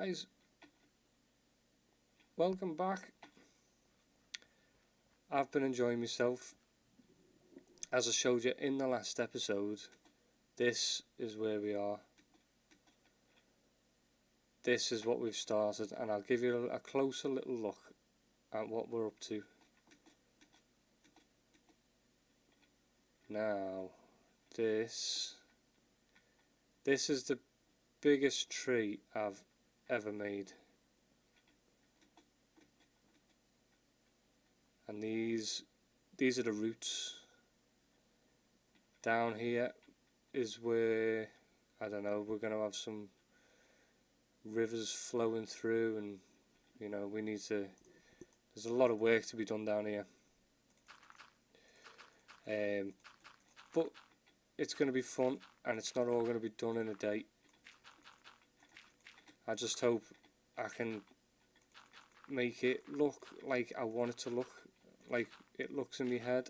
guys, welcome back. I've been enjoying myself. As I showed you in the last episode, this is where we are. This is what we've started, and I'll give you a closer little look at what we're up to. Now, this is the biggest tree I've ever made. And these are the roots. Down here is where, I don't know, we're going to have some rivers flowing through, and you know, there's a lot of work to be done down here. But it's going to be fun, and it's not all going to be done in a day. I just hope I can make it look like I want it to look, like it looks in my head.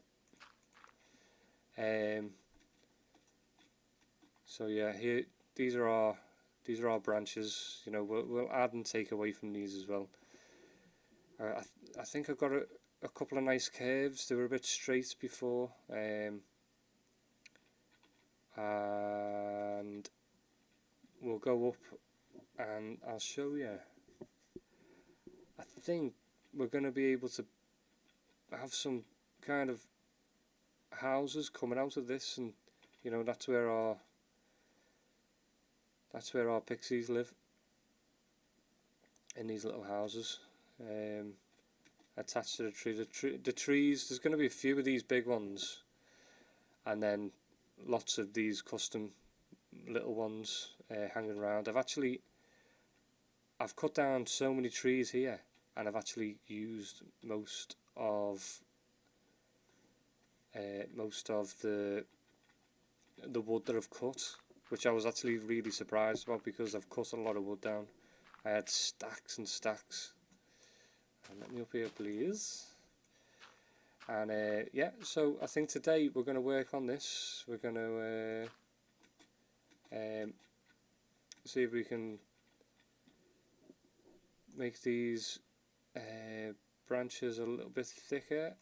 So yeah, here these are our branches. You know, we'll add and take away from these as well. I think I've got a couple of nice curves. They were a bit straight before, and we'll go up and I'll show you. I think we're going to be able to have some kind of houses coming out of this, and you know, that's where our pixies live, in these little houses attached to the tree. The trees, there's going to be a few of these big ones, and then lots of these custom little ones hanging around. I've cut down so many trees here, and I've actually used most of the wood that I've cut, which I was actually really surprised about, because I've cut a lot of wood down. I had stacks and stacks. And let me up here, please. And yeah, so I think today we're going to work on this. We're going to see if we can make these branches a little bit thicker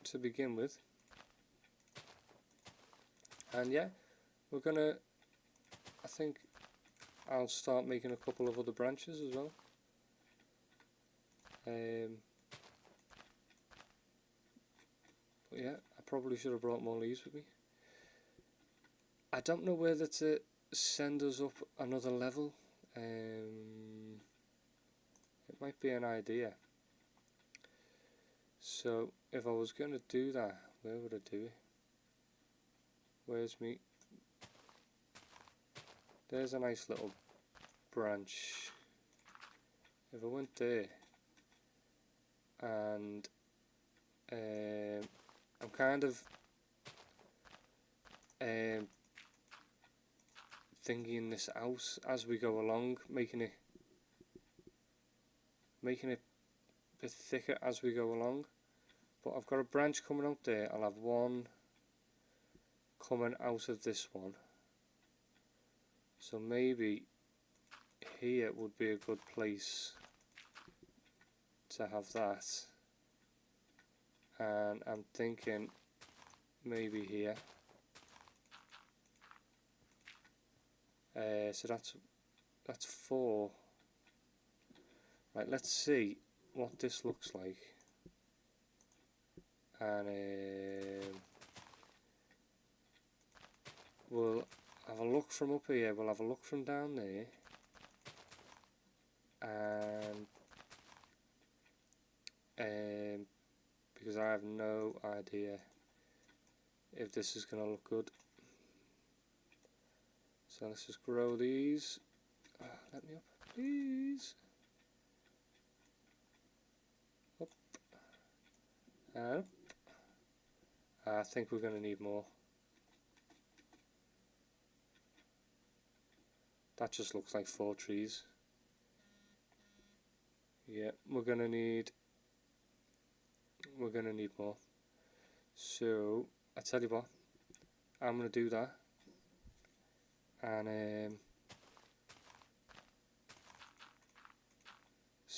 to begin with. And yeah, we're going to, I think I'll start making a couple of other branches as well. But yeah, I probably should have brought more leaves with me. I don't know whether to send us up another level. It might be an idea. So if I was going to do that, where would I do it? Where's me? There's a nice little branch. If I went there, and I'm kind of thinking this out as we go along, making it a bit thicker as we go along. But I've got a branch coming out there. I'll have one coming out of this one. So maybe here would be a good place to have that. And I'm thinking maybe here. So that's 4. Right, let's see what this looks like. And we'll have a look from up here, we'll have a look from down there, and because I have no idea if this is going to look good. So let's just grow these. Let me up, please. Up and up. I think we're going to need more. That just looks like 4 trees. Yeah, we're gonna need more. So I tell you what, I'm gonna do that, and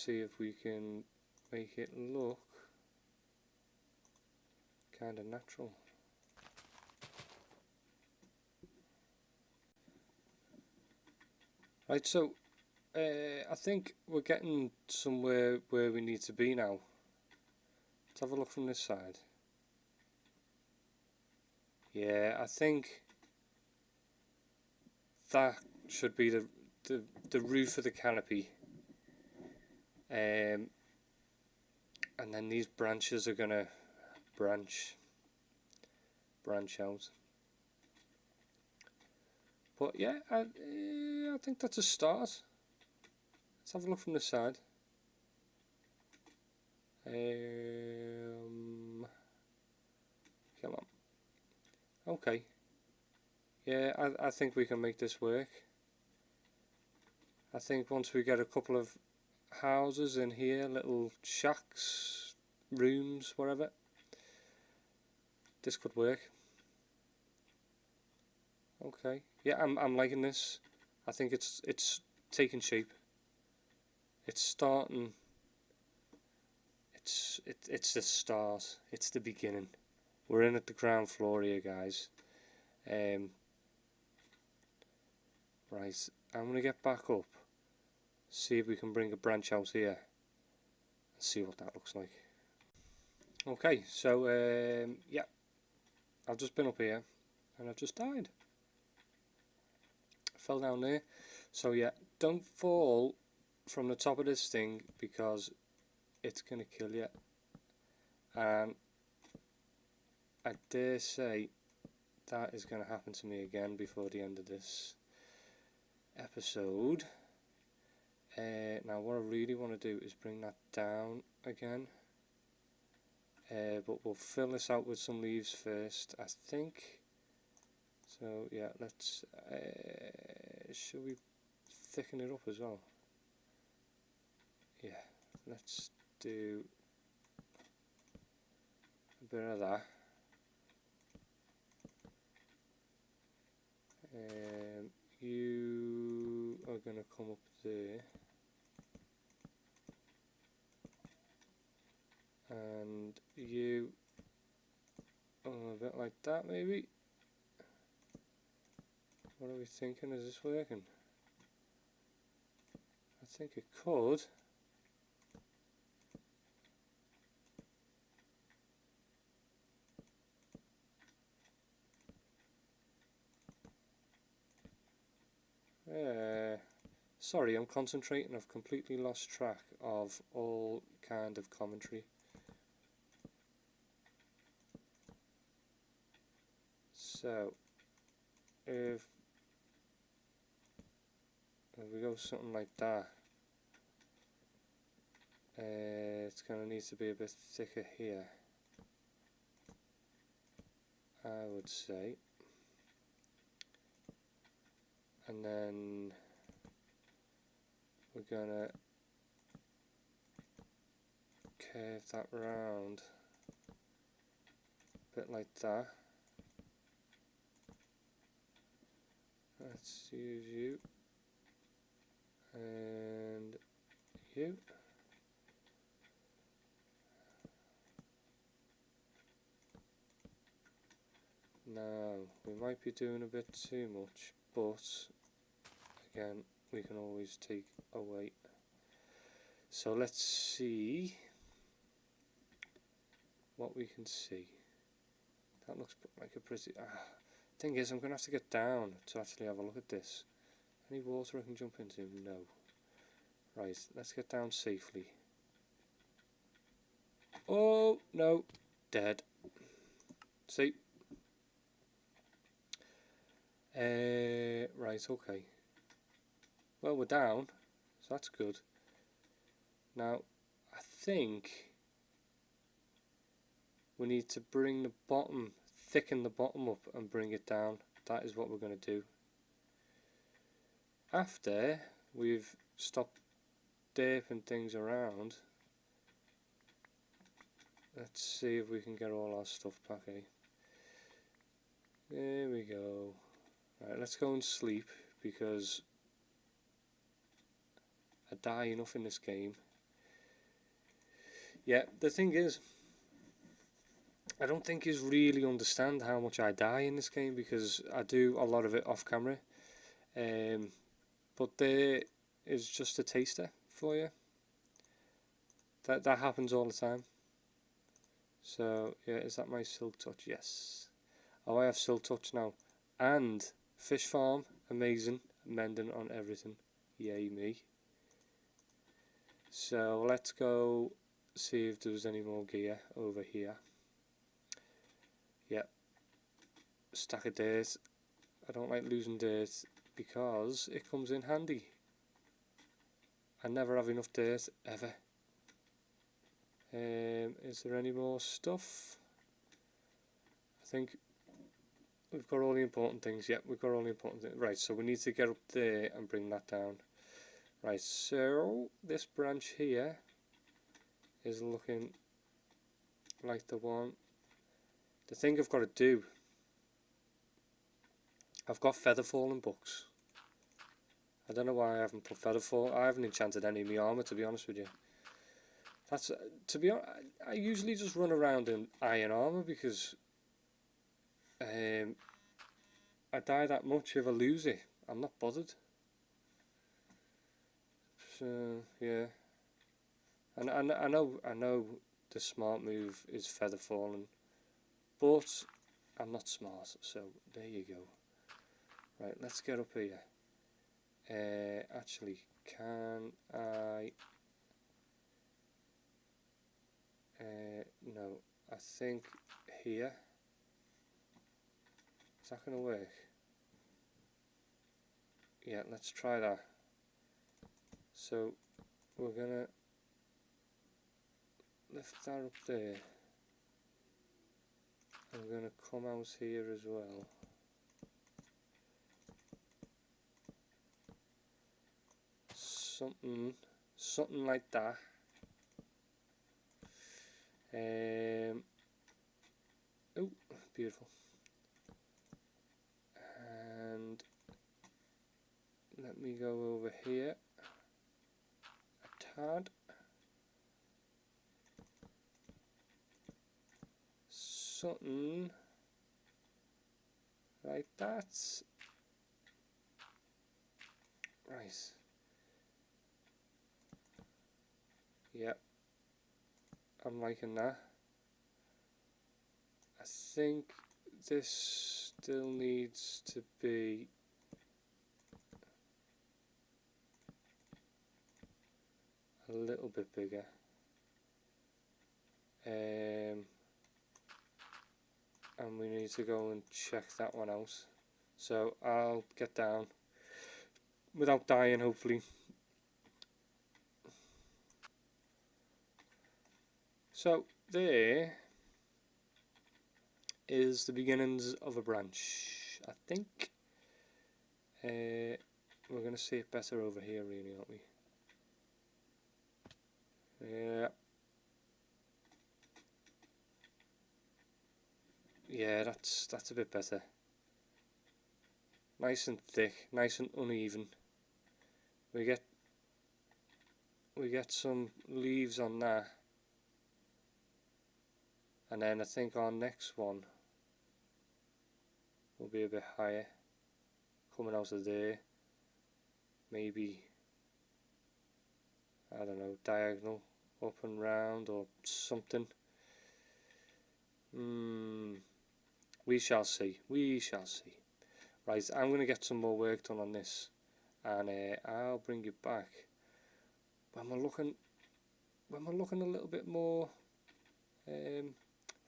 see if we can make it look kind of natural. Right, so I think we're getting somewhere where we need to be now. Let's have a look from this side. Yeah, I think that should be the roof of the canopy. And then these branches are gonna branch out. But yeah, I think that's a start. Let's have a look from this side. Come on. Okay. Yeah, I think we can make this work. I think once we get a couple of houses in here, little shacks, rooms, whatever, this could work. Okay. Yeah, I'm liking this. I think it's taking shape. It's starting. It's the start. It's the beginning. We're in at the ground floor here, guys. Right, I'm gonna get back up, see if we can bring a branch out here, and see what that looks like. Okay, so yeah, I've just been up here, and I've just died. I fell down there. So yeah, don't fall from the top of this thing because it's gonna kill you. And I dare say that is going to happen to me again before the end of this episode. Now what I really want to do is bring that down again, but we'll fill this out with some leaves first, I think. So yeah, let's should we thicken it up as well? Yeah, let's do a bit of that. You are going to come up there, and you a bit like that maybe. What are we thinking? Is this working? I think it could. Sorry, I'm concentrating. I've completely lost track of all kind of commentary. So, if we go something like that, it's going to need to be a bit thicker here, I would say. And then we're going to curve that round a bit like that. Let's use you and you. Now, we might be doing a bit too much, but again, we can always take away. So let's see what we can see. That looks like a pretty... thing is, I'm going to have to get down to actually have a look at this. Any water I can jump into? No. Right, let's get down safely. Oh, no. Dead. See? Right, okay. Well, we're down, so that's good. Now, I think we need to bring the bottom, thicken the bottom up and bring it down. That is what we're going to do. After we've stopped derping things around, let's see if we can get all our stuff back, eh? There we go. Right, let's go and sleep, because I die enough in this game. Yeah, the thing is, I don't think he's really understand how much I die in this game, because I do a lot of it off camera. But there is just a taster for you. That happens all the time. So yeah, is that my Silk Touch? Yes. Oh, I have Silk Touch now. And Fish Farm, amazing. Mending on everything. Yay me. So let's go see if there's any more gear over here. Yeah. Stack of dirt. I don't like losing dirt because it comes in handy. I never have enough dirt, ever. Is there any more stuff? I think we've got all the important things. Yeah, we've got all the important things. Right, so we need to get up there and bring that down. Right, so this branch here is looking like the one. The thing I've got to do, I've got feather falling books. I don't know why I haven't put feather fall. I haven't enchanted any of my armour, to be honest with you. That's to be honest. I usually just run around in iron armour because I die that much if I lose it. I'm not bothered. So yeah, and I know the smart move is feather falling, but I'm not smart. So there you go. Right, let's get up here. Actually, can I? No, I think here. Is that gonna work? Yeah, let's try that. So we're gonna lift that up there. And we're gonna come out here as well. Something like that. Oh, beautiful. And let me go over here a tad. Something like that. Right. Yep. I'm liking that. I think this still needs to be a little bit bigger. And we need to go and check that one out. So I'll get down without dying, hopefully. So there is the beginnings of a branch. I think we're going to see it better over here, really, aren't we? Yeah. Yeah, that's a bit better. Nice and thick, nice and uneven. We get some leaves on that. And then I think our next one will be a bit higher, coming out of there. Maybe, I don't know, diagonal, up and round or something. We shall see. We shall see. Right, I'm going to get some more work done on this, and I'll bring you back when we're looking a little bit more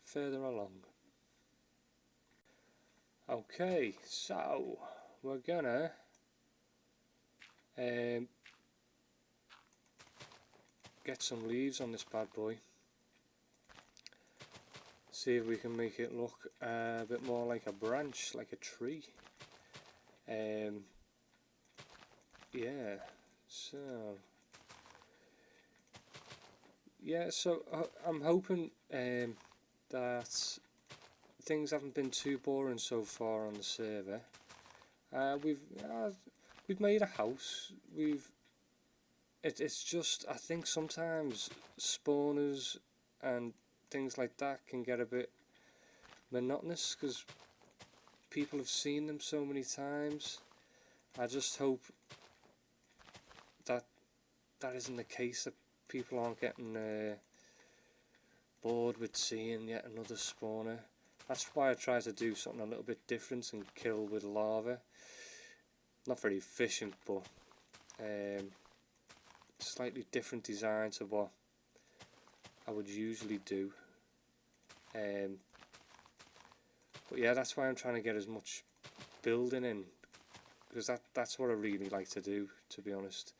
further along. Okay, so we're gonna get some leaves on this bad boy. See if we can make it look a bit more like a branch, like a tree. Yeah, so I'm hoping that things haven't been too boring so far on the server. We've made a house. It's just, I think sometimes spawners and things like that can get a bit monotonous because people have seen them so many times. I just hope that that isn't the case, that people aren't getting bored with seeing yet another spawner. That's why I try to do something a little bit different and kill with lava. Not very efficient, but slightly different design to what I would usually do. But yeah, that's why I'm trying to get as much building in, because that's what I really like to do, to be honest.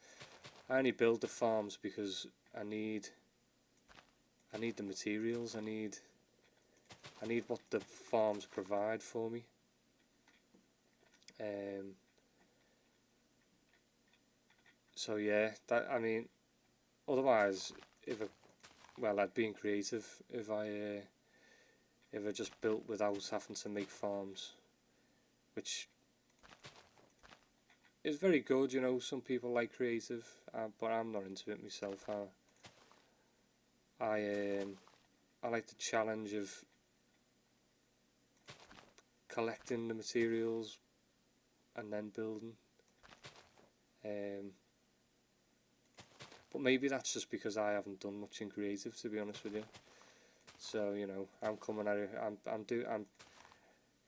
I only build the farms because I need the materials. I need what the farms provide for me. So yeah, I mean, otherwise, I'd be creative if I just built without having to make farms, which is very good, you know. Some people like creative, but I'm not into it myself. I like the challenge of collecting the materials and then building. But maybe that's just because I haven't done much in creative, to be honest with you. So, you know, I'm coming at it. I'm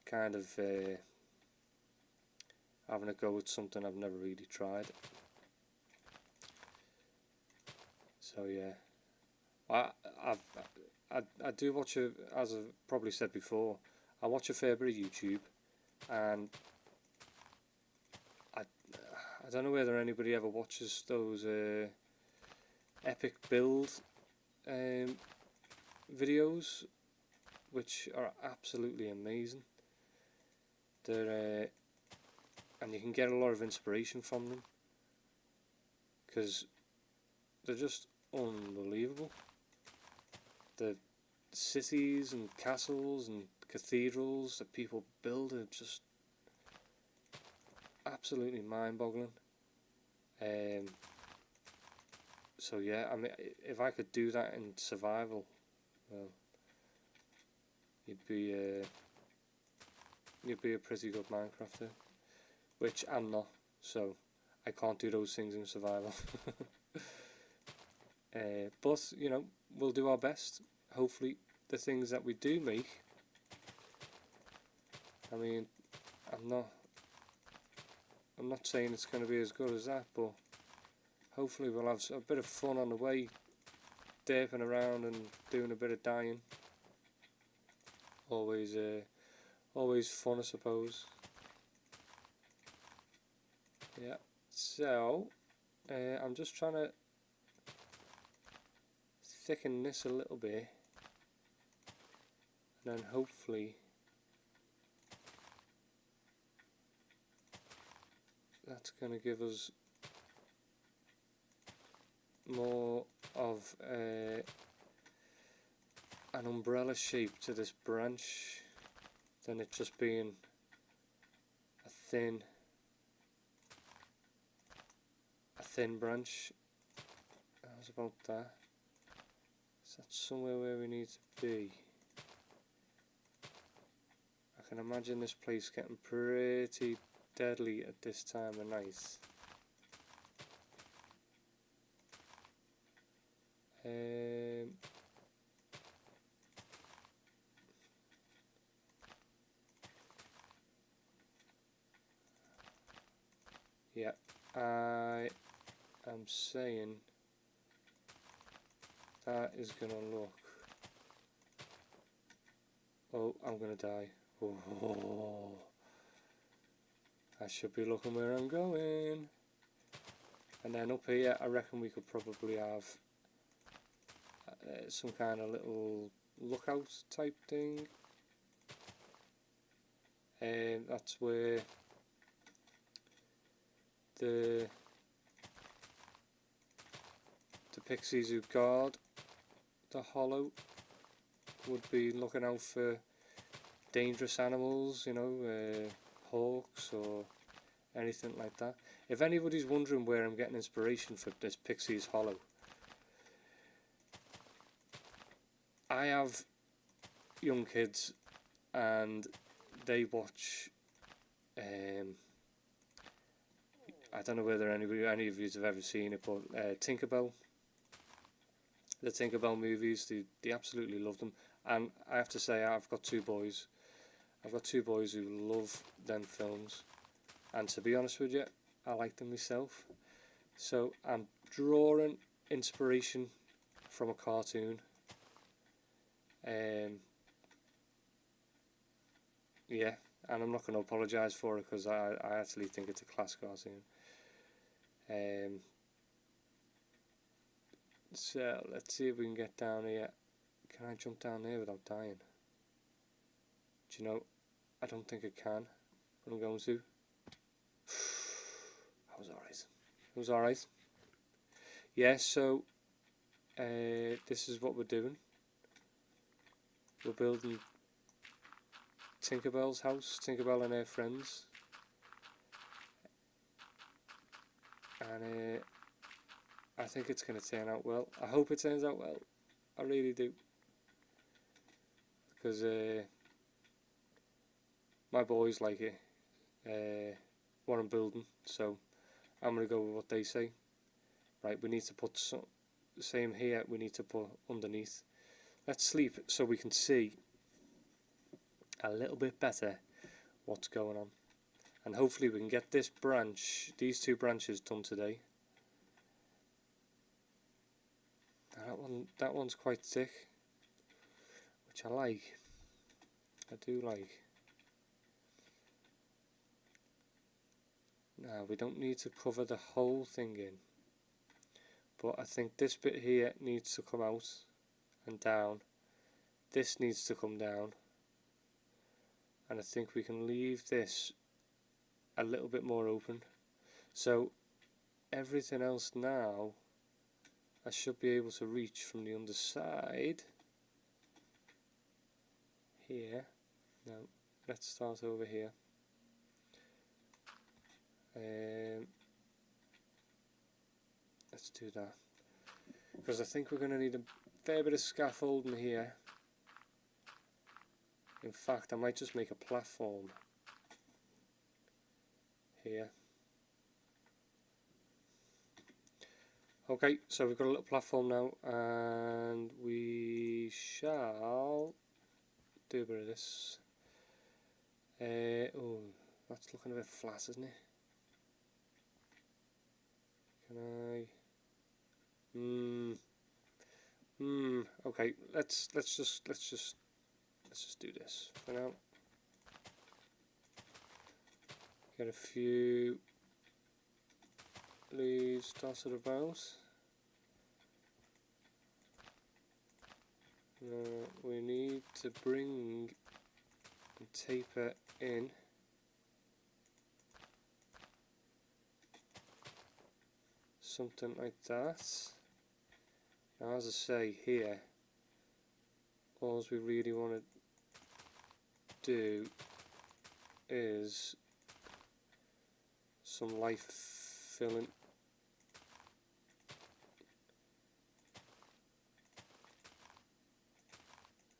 kind of having a go at something I've never really tried. So yeah, I do watch as I've probably said before, I watch a fair bit of YouTube, and I don't know whether anybody ever watches those epic build videos, which are absolutely amazing. They're and you can get a lot of inspiration from them because they're just unbelievable. The cities and castles and cathedrals that people build are just absolutely mind-boggling. So yeah, I mean, if I could do that in survival, well, you'd be a pretty good Minecrafter, which I'm not, so I can't do those things in survival. But you know, we'll do our best. Hopefully, the things that we do make, I mean, I'm not saying it's going to be as good as that, but hopefully we'll have a bit of fun on the way, derping around and doing a bit of dying. Always fun, I suppose. Yeah. So, I'm just trying to thicken this a little bit, and then hopefully that's going to give us more of an umbrella shape to this branch than it just being a thin branch. How's about that? Is that somewhere where we need to be? I can imagine this place getting pretty deadly at this time of night. Yeah, I am saying that is gonna look. Oh, I'm gonna die. Oh, I should be looking where I'm going. And then up here, I reckon we could probably have some kind of little lookout type thing. And that's where the pixies who guard the hollow would be looking out for dangerous animals, you know, hawks or anything like that. If anybody's wondering where I'm getting inspiration for this Pixies Hollow, I have young kids and they watch, I don't know whether any of you have ever seen it, but Tinkerbell, the Tinkerbell movies, they absolutely love them. And I have to say, I've got two boys. I've got two boys who love them films, and to be honest with you, I like them myself. So I'm drawing inspiration from a cartoon. Yeah, and I'm not going to apologise for it because I actually think it's a class cartoon. So let's see if we can get down here. Can I jump down there without dying? Do you know, I don't think I can, but I'm going to. That was alright. It was alright. Yeah, so this is what we're doing. We're building Tinkerbell's house, Tinkerbell and her friends. And I think it's going to turn out well. I hope it turns out well. I really do. Because my boys like it, what I'm building, so I'm going to go with what they say. Right, we need to put some, same here, we need to put underneath. Let's sleep so we can see a little bit better what's going on. And hopefully we can get this branch, these two branches done today. That one's quite thick, which I like. I do like. Now we don't need to cover the whole thing in, but I think this bit here needs to come out and down. This needs to come down, and I think we can leave this a little bit more open. So everything else now I should be able to reach from the underside here. Now let's start over here. Let's do that, because I think we're going to need a fair bit of scaffolding here. In fact, I might just make a platform here. Okay, so we've got a little platform now, and we shall do a bit of this. Oh, that's looking a bit flat, isn't it? Can I? Okay, let's just do this for now. Get a few leaves dotted about. We need to bring and taper in something like that. Now, as I say here, all we really want to do is some life filling.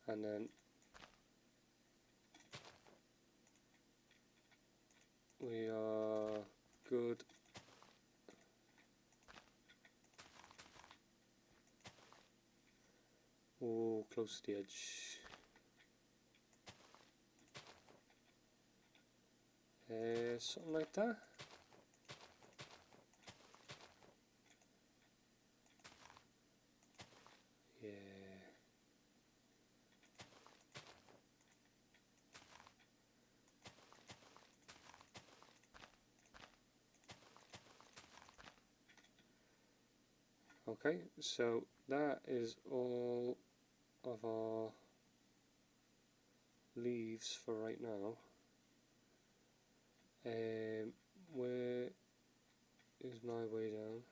And then we are good. Oh, close to the edge. Something like that. Yeah. Okay, so that is all of our leaves for right now. Where is my way down?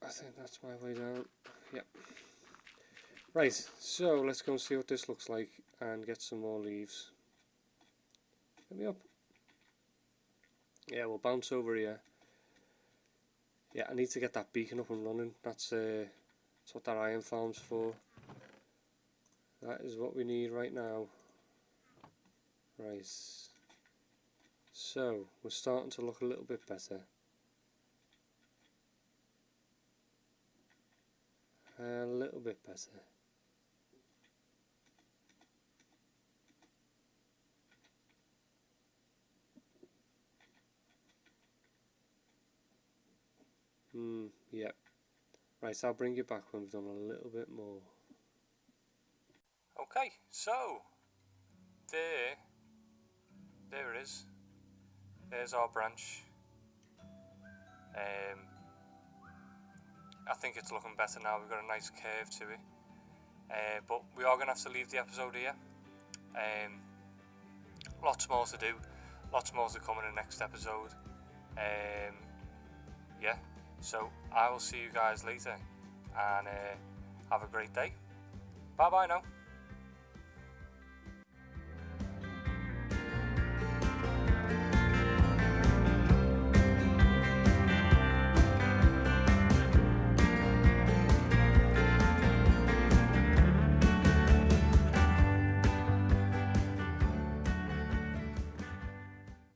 I think that's my way down. Yep. Right, so let's go and see what this looks like and get some more leaves. Let me up. Yeah, we'll bounce over here. Yeah, I need to get that beacon up and running. That's what that iron farm's for. That is what we need right now. Right. So, we're starting to look a little bit better. A little bit better. Yeah. Right, I'll bring you back when we've done a little bit more. Okay, so there it is. There's our branch. I think it's looking better now. We've got a nice curve to it. But we are going to have to leave the episode here. Lots more to do. Lots more to come in the next episode. Yeah, so I will see you guys later. And have a great day. Bye bye now.